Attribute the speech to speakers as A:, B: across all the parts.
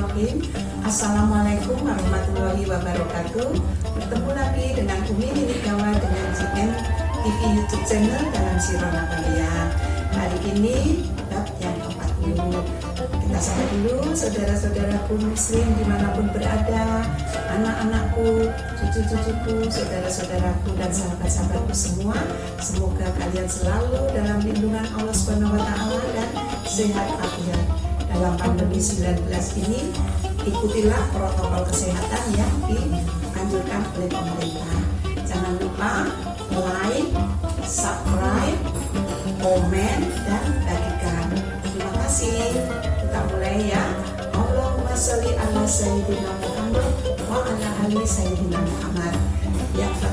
A: Bismillahirrahmanirrahim. Assalamualaikum warahmatullahi wabarakatuh. Bertemu lagi dengan Umi Ninigawa dengan JN TV YouTube channel dalam Sirah Nabawiyah. Hari ini bab yang 40. Kita sapa dulu saudara-saudaraku muslim dimanapun berada, anak-anakku, cucu-cucuku, saudara-saudaraku dan sahabat-sahabatku semua. Semoga kalian selalu dalam lindungan Allah Subhanahu wa Ta'ala dan sehat afiat. Dalam pandemi 19 ini, ikutilah protokol kesehatan yang dianjurkan oleh pemerintah. Jangan lupa like, subscribe, komen, dan bagikan. Terima kasih. Kita mulai ya. Allahumma sholli ala sayyidina Muhammad wa ala ali sayyidina Muhammad. Yang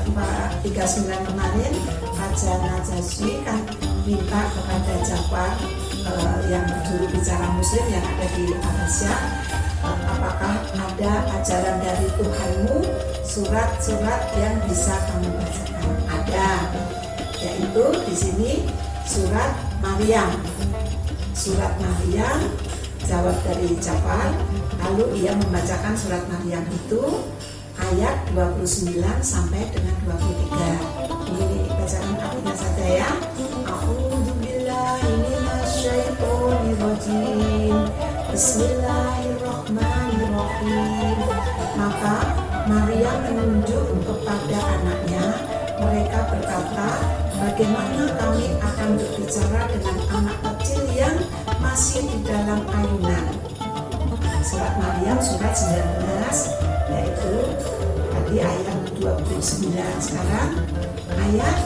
A: 39 kemarin, Raja Najasyi kan minta kepada Ja'far yang juru bicara muslim yang ada di Abbasiyah, apakah ada ajaran dari Tuhanmu, surat-surat yang bisa kamu bacakan? Ada, yaitu di sini surat Maryam. Surat Maryam, jawab dari Ja'far. Lalu ia membacakan surat Maryam itu ayat 29 sampai dengan 23. Ini bacaan artinya saja ya. Bismillahirrahmanirrahim. Maka Maryam menunjuk kepada anaknya. Mereka berkata, bagaimana kami akan berbicara dengan anak kecil yang masih di dalam ayunan? Surat Maryam surat 19, yaitu tadi ayat 29. Sekarang ayat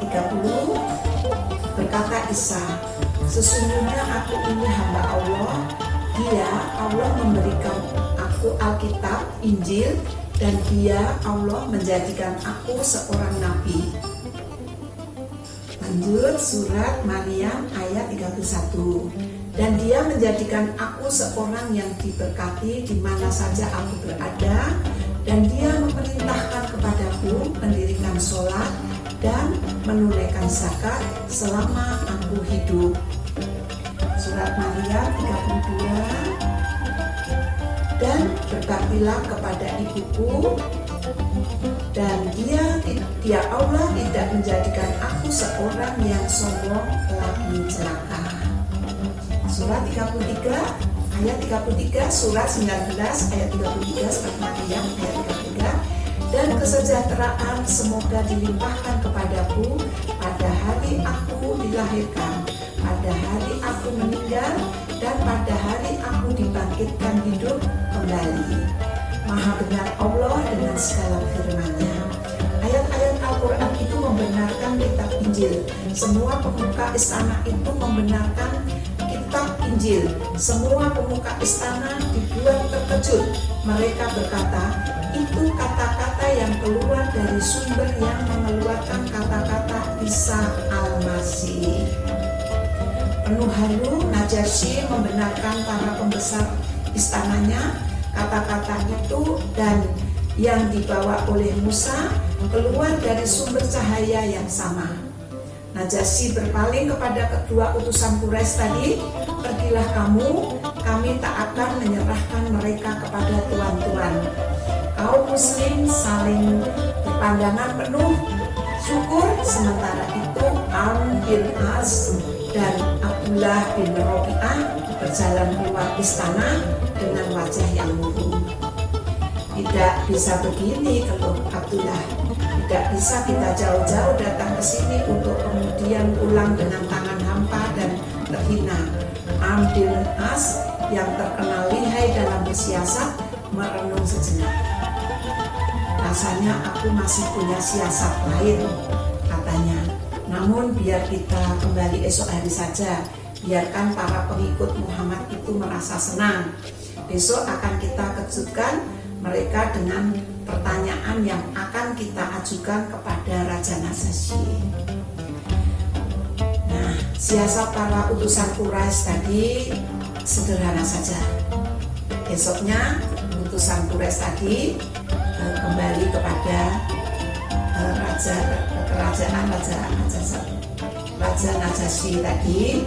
A: 30. Berkata Isa, sesungguhnya aku ini hamba Allah. Dia, Allah, memberikan aku Alkitab, Injil, dan dia, Allah, menjadikan aku seorang nabi. Lanjut surat Maryam ayat 31. Dan dia menjadikan aku seorang yang diberkati di mana saja aku berada, dan dia memerintahkan kepadaku mendirikan sholat dan menunaikan zakat selama aku hidup. Surat Maryam 32. Dan berbaktilah kepada ibuku, dan dia Allah tidak menjadikan aku seorang yang sombong lagi celaka. Surat 33 ayat 33, surat 19 ayat 33, surat Maryam ayat 33. Dan kesejahteraan semoga dilimpahkan kepadaku pada hari aku dilahirkan, pada hari aku meninggal, dan pada hari aku dibangkitkan hidup kembali. Maha benar Allah dengan segala firman-Nya. Ayat-ayat Al-Quran itu membenarkan kitab Injil. Semua pemuka istana itu membenarkan kitab Injil. Semua pemuka istana dibuat terkejut. Mereka berkata, itu kata-kata yang keluar dari sumber yang mengeluarkan kata-kata Isa Al-Masih. Penuh haru, Najasyi membenarkan para pembesar istananya. Kata-kata itu dan yang dibawa oleh Musa keluar dari sumber cahaya yang sama. Najasyi berpaling kepada kedua utusan Quraisy tadi, pergilah kamu, kami tak akan menyerahkan mereka kepada tuan-tuan. Kaum muslim saling berpandangan penuh syukur. Sementara itu Amr bin As dan Abdullah bin Rabi'ah berjalan keluar istana dengan wajah yang murung. Tidak bisa begini, keluh Abdullah. Tidak bisa kita jauh-jauh datang ke sini untuk kemudian pulang dengan tangan hampa dan terhina. Amr bin As yang terkenal lihai dalam bersiasat merenung sejenak. Rasanya aku masih punya siasat lain, katanya. Namun biar kita kembali esok hari saja. Biarkan para pengikut Muhammad itu merasa senang. Besok akan kita kejutkan mereka dengan pertanyaan yang akan kita ajukan kepada Raja Najasyi. Nah, siasat para utusan Quraisy tadi sederhana saja. Besoknya utusan Quraisy tadi kembali kepada Raja Najasyi tadi,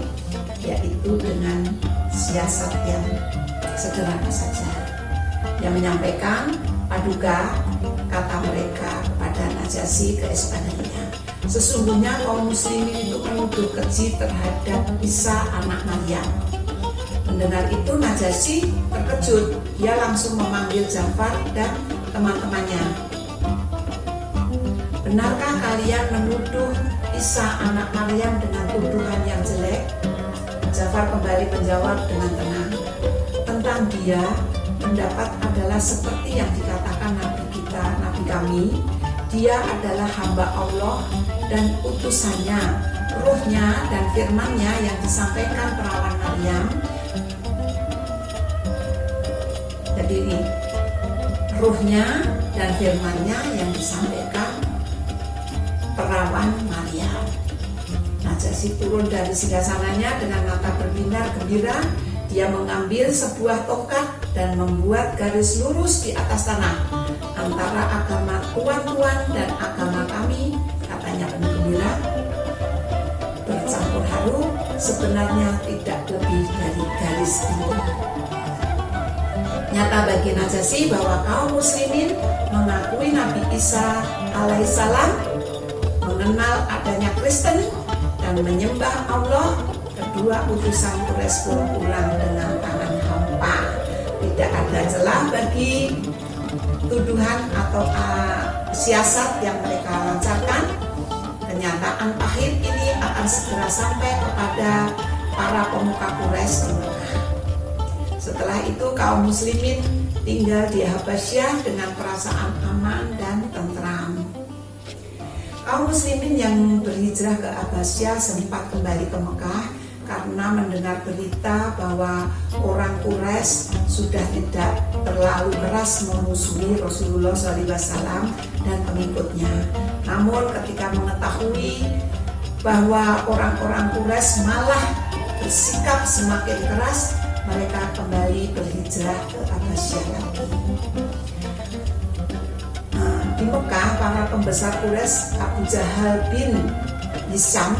A: yaitu dengan siasat yang sederhana saja. Dia menyampaikan paduka kata mereka kepada Najasyi keesokannya. Sesungguhnya kaum muslimin itu menuduh keji terhadap Isa anak Maryam. Mendengar itu Najasyi terkejut. Dia langsung memanggil Ja'far dan teman-temannya. Benarkah kalian menuduh Isa anak Maryam dengan tuduhan yang jelek? Ja'far kembali menjawab dengan tenang. Tentang dia, pendapat adalah seperti yang dikatakan Nabi kita, Nabi kami. Dia adalah hamba Allah dan utusannya, ruhnya dan firmannya yang disampaikan perawan Maryam. Jadi ini, ruhnya dan firmannya yang disampaikan perawan Maryam. Najasyi turun dari singgasananya dengan mata berbinar gembira. Dia mengambil sebuah tongkat dan membuat garis lurus di atas tanah antara agama tuan-tuan dan agama kami, katanya penuh gembira. Bercampur haru, sebenarnya tidak lebih dari garis itu. Nyata bagi Najasyi bahwa kaum muslimin mengakui Nabi Isa alaihissalam, mengenal adanya Kristen dan menyembah Allah. Kedua utusan Quraisy pun pulang dengan tangan hampa. Tidak ada celah bagi tuduhan atau siasat yang mereka lancarkan. Kenyataan pahit ini akan segera sampai kepada para pemuka Quraisy di Mekah. Setelah itu kaum muslimin tinggal di Habasyah dengan perasaan aman dan tentram. Kaum muslimin yang berhijrah ke Habasyah sempat kembali ke Mekah karena mendengar berita bahwa orang Quraisy sudah tidak terlalu keras memusuhi Rasulullah SAW dan pengikutnya. Namun ketika mengetahui bahwa orang-orang Quraisy malah bersikap semakin keras, mereka kembali berhijrah ke Habasyah lagi. Di Mekah, para pembesar Quraisy, Abu Jahal bin Hisham,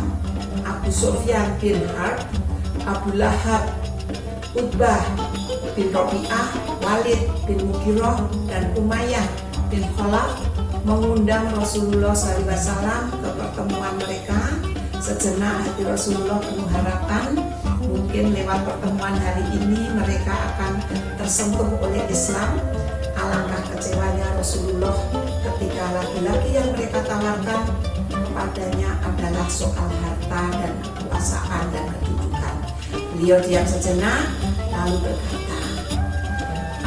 A: Abu Sufyan bin Harb, Abu Lahab, Utbah bin Rabi'ah, Walid bin Mughirah, dan Umayyah bin Khalaf mengundang Rasulullah SAW ke pertemuan mereka. Sejenak hati Rasulullah penuh harapan, mungkin lewat pertemuan hari ini mereka akan tersentuh oleh Islam. Alangkah kecewanya Rasulullah ketika laki-laki yang mereka tawarkan kepadanya adalah soal harta dan kekuasaan dan kedudukan. Beliau diam sejenak lalu berkata,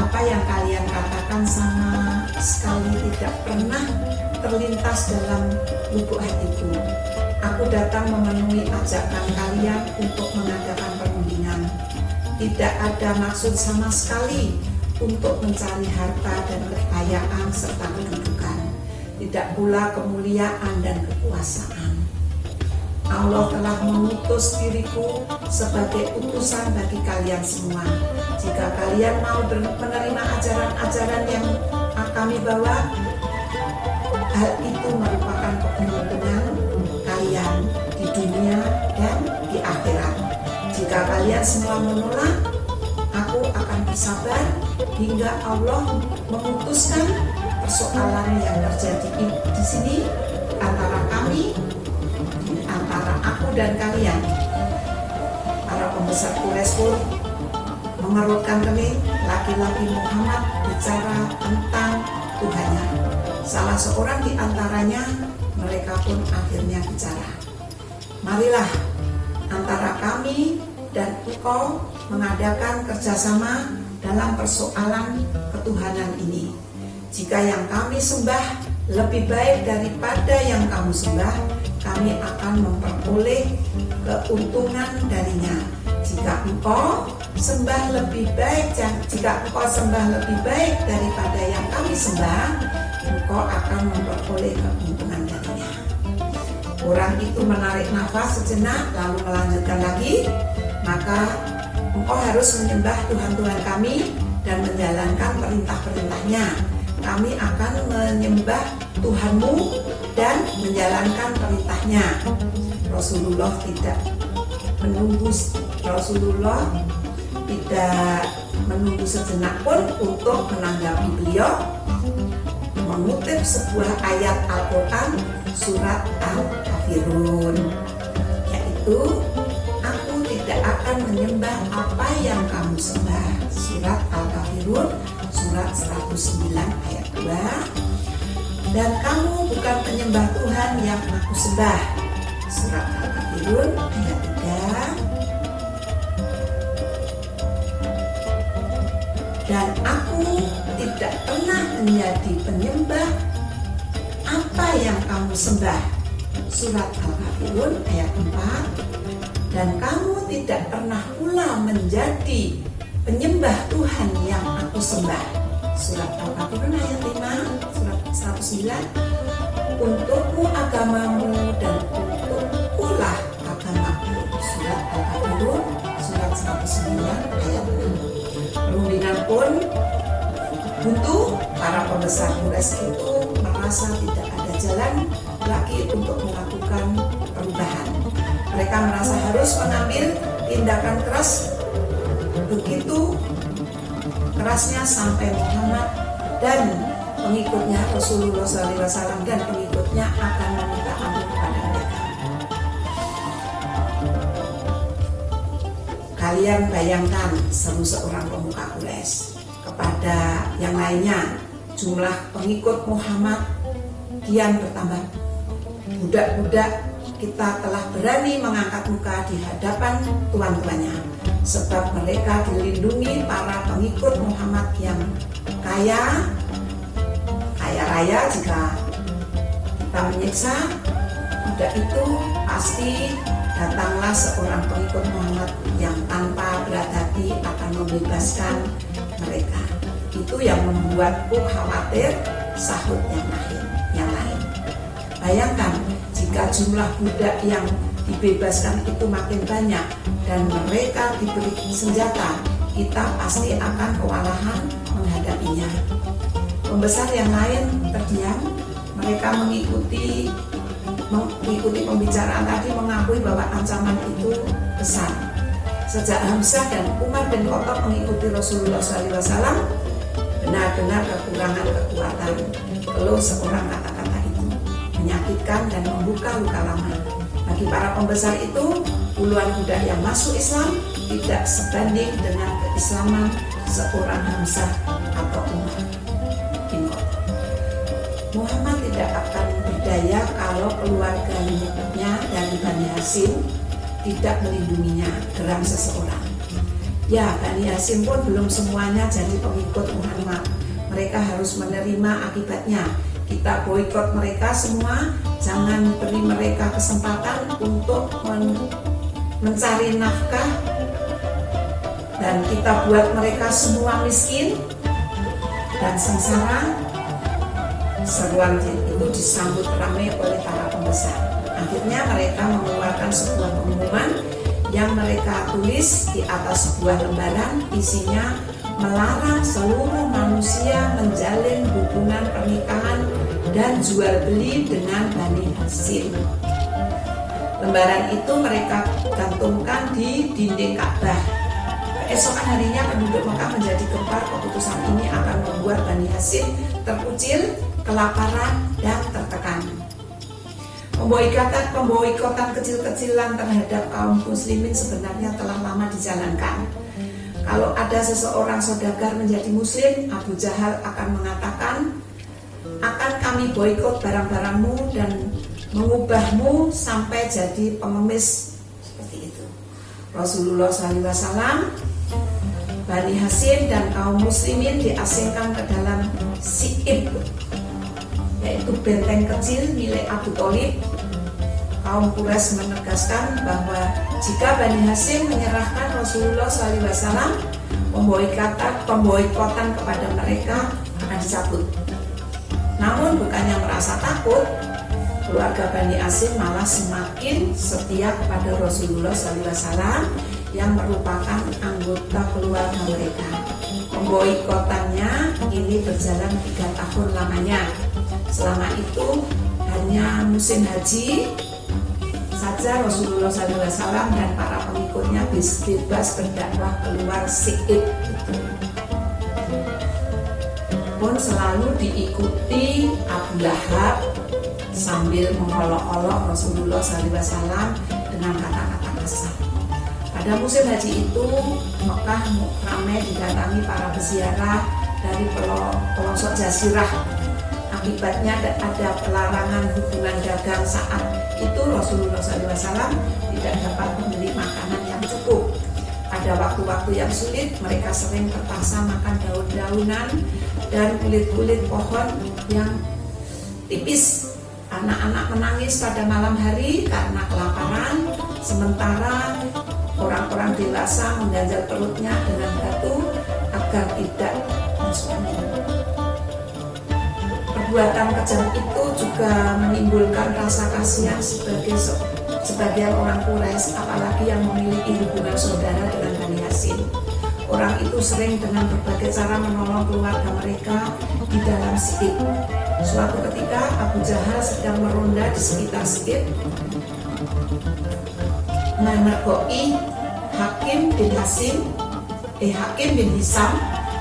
A: apa yang kalian katakan sama sekali tidak pernah terlintas dalam lubuk hatiku. Aku datang memenuhi ajakan kalian untuk mengadakan perundingan. Tidak ada maksud sama sekali untuk mencari harta dan kekayaan serta kedudukan, tidak pula kemuliaan dan kekuasaan. Allah telah mengutus diriku sebagai utusan bagi kalian semua. Jika kalian mau menerima ajaran-ajaran yang kami bawa, hal itu merupakan keuntungan kalian di dunia dan di akhirat. Jika kalian semua menolak, aku akan bersabar hingga Allah memutuskan persoalan yang terjadi di sini antara kami, antara aku dan kalian. Para pembesar Quraisy pun mengerutkan kening. Laki-laki Muhammad bicara tentang Tuhannya. Salah seorang di antaranya, mereka pun akhirnya bicara. Marilah antara kami dan engkau mengadakan kerjasama dalam persoalan ketuhanan ini. Jika yang kami sembah lebih baik daripada yang kamu sembah, kami akan memperoleh keuntungan darinya. Jika engkau sembah lebih baik daripada yang kami sembah, engkau akan memperoleh keuntungan darinya. Orang itu menarik nafas sejenak lalu melanjutkan lagi, maka engkau harus menyembah Tuhan-Tuhan kami dan menjalankan perintah-perintahnya. Kami akan menyembah Tuhanmu dan menjalankan perintahnya. Rasulullah tidak menunggu, Rasulullah tidak menunggu sejenak pun untuk menanggapi beliau, mengutip sebuah ayat Al-Quran surat Al-Kafirun, yaitu aku tidak akan menyembah apa yang kamu sembah. Surat Al-Kafirun surat 109 ayat 2. Dan kamu bukan penyembah Tuhan yang aku sembah. Surat Al-Kafirun ayat 3. Dan aku tidak pernah menjadi penyembah apa yang kamu sembah. Surat Al-Kafirun ayat 4. Dan kamu tidak pernah pula menjadi penyembah Tuhan yang aku sembah. Surat Al-Kafirun ayat 5, surat 109. Untukmu agamamu dan untukku lah agamaku. Surat Al-Kafirun surat 109 ayat 6. Perundingan pun buntu. Para pembesar Quraisy itu merasa tidak ada jalan lagi untuk melakukan perubahan. Mereka merasa harus mengambil tindakan keras. Begitu kerasnya sampai Muhammad dan pengikutnya Rasulullah SAW dan pengikutnya akan meminta ampun kepada mereka. Kalian bayangkan seru seorang pemuka Quraisy kepada yang lainnya. Jumlah pengikut Muhammad kian bertambah. Budak-budak kita telah berani mengangkat muka di hadapan tuan-tuannya, sebab mereka dilindungi para pengikut Muhammad yang kaya raya. Jika kita menyiksa budak itu, pasti datanglah seorang pengikut Muhammad yang tanpa berat hati akan membebaskan mereka. Itu yang membuatku khawatir, sahut yang lain. Bayangkan jika jumlah budak yang dibebaskan itu makin banyak dan mereka diberi senjata, kita pasti akan kewalahan menghadapinya. Pembesar yang lain terdiam. Mereka mengikuti pembicaraan tadi, mengakui bahwa ancaman itu besar. Sejak Hamzah dan Umar bin Khattab mengikuti Rasulullah SAW, benar-benar kekurangan kekuatan. Keluh seorang kata-kata itu menyakitkan dan membuka luka lama. Bagi para pembesar itu, puluhan budak yang masuk Islam tidak sebanding dengan keislaman seorang Hamzah atau Umar bin Khattab. Muhammad tidak akan berdaya kalau keluarganya dari Bani Hashim tidak melindunginya, geram seseorang. Ya, Bani Hashim pun belum semuanya jadi pengikut Muhammad. Mereka harus menerima akibatnya. Kita boikot mereka semua, jangan beri mereka kesempatan untuk mencari nafkah, dan kita buat mereka semua miskin dan sengsara. Seruan itu disambut ramai oleh para pembesar. Akhirnya mereka mengeluarkan sebuah pengumuman yang mereka tulis di atas sebuah lembaran, isinya melarang seluruh manusia menjalin hubungan pernikahan dan jual beli dengan Bani Hashim. Lembaran itu mereka gantungkan di dinding Ka'bah. Keesokan harinya penduduk Mekah menjadi gempar. Keputusan ini akan membuat Bani Hashim terkucil, kelaparan, dan tertekan. Pemboikotan kecil-kecilan terhadap kaum muslimin sebenarnya telah lama dijalankan. Kalau ada seseorang saudagar menjadi muslim, Abu Jahal akan mengatakan, akan kami boikot barang-barangmu dan mengubahmu sampai jadi pengemis. Seperti itu. Rasulullah SAW, Bani Hashim dan kaum muslimin diasingkan ke dalam Si'ib, yaitu benteng kecil milik Abu Thalib. Kaum Quraisy menegaskan bahwa jika Bani Hashim menyerahkan Rasulullah SAW, pemboikotan kepada mereka akan dicabut. Namun bukannya merasa takut, keluarga Bani Hashim malah semakin setia kepada Rasulullah SAW yang merupakan anggota keluarga mereka. Pemboikotannya ini berjalan 3 tahun lamanya. Selama itu hanya musim haji saja Rasulullah SAW dan para pengikutnya bebas berdakwah keluar Si'ib. Pun selalu diikuti Abu Lahab sambil mengolok-olok Rasulullah SAW dengan kata-kata kasar. Pada musim haji itu Mekah ramai didatangi para peziarah dari pelosok jazirah. Akibatnya ada pelarangan hubungan dagang saat itu Rasulullah SAW tidak dapat membeli makanan yang cukup. Pada waktu-waktu yang sulit mereka sering terpaksa makan daun-daunan dan kulit-kulit pohon yang tipis. Anak-anak menangis pada malam hari karena kelaparan, sementara orang-orang dewasa mengganjal perutnya dengan batu agar tidak masuk angin. Perbuatan kejam itu juga menimbulkan rasa kasihan sebagian orang Quraisy, apalagi yang memiliki hubungan saudara dengan Bani Hashim. Orang itu sering dengan berbagai cara menolong keluarga mereka di dalam Si'ib. Suatu ketika Abu Jahal sedang meronda di sekitar Si'ib, memergoki Hakim bin Hisham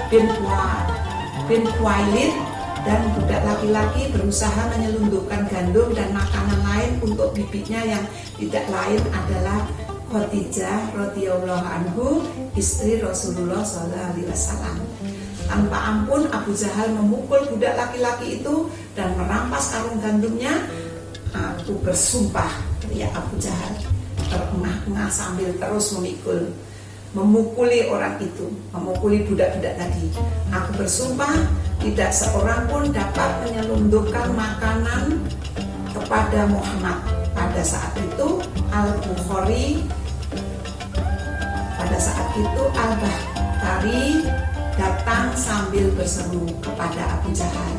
A: bin Khuwailid, dan budak laki-laki berusaha menyelundupkan gandum dan makanan lain untuk bibinya yang tidak lain adalah Khadijah radhiyallahu anhu, istri Rasulullah SAW. Tanpa ampun Abu Jahal memukul budak laki-laki itu dan merampas karung gandumnya. Aku bersumpah, ya Abu Jahal terengah-engah sambil terus memukuli orang itu, memukuli budak-budak tadi. Aku bersumpah tidak seorang pun dapat menyelundupkan makanan kepada Muhammad. Pada saat itu Al-Bukhari Al-Bakhtari datang sambil berseru kepada Abu Jahal,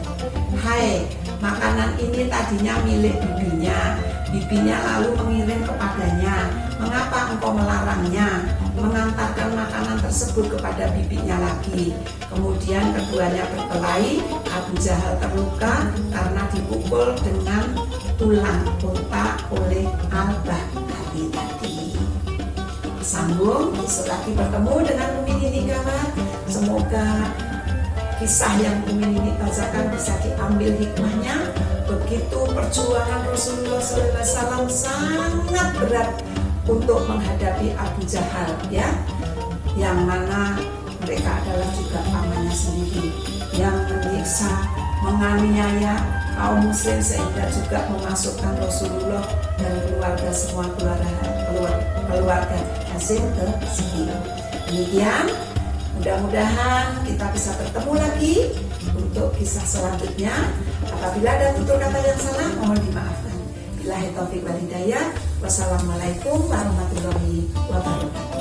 A: "Hai, makanan ini tadinya milik bibinya. Bibinya lalu mengirim kepadanya. Mengapa engkau melarangnya mengantarkan makanan tersebut kepada bibinya lagi?" Kemudian keduanya berkelahi. Abu Jahal terluka karena dipukul dengan tulang unta oleh Al-Bakhtari tadi. Sambung, besok lagi bertemu dengan Umi Nini kawan. Semoga kisah yang Umi Nini bacakan bisa diambil hikmahnya. Begitu perjuangan Rasulullah SAW sangat berat untuk menghadapi Abu Jahal, ya, yang mana mereka adalah juga pamannya sendiri yang menyiksa, menganiaya kaum muslim sehingga juga memasukkan Rasulullah dan keluarga semua keluarga Hashim ke sini. Demikian, mudah-mudahan kita bisa bertemu lagi untuk kisah selanjutnya. Apabila ada tutur kata yang salah, mohon dimaafkan. Billahi taufiq wal hidayah. Wassalamualaikum warahmatullahi wabarakatuh.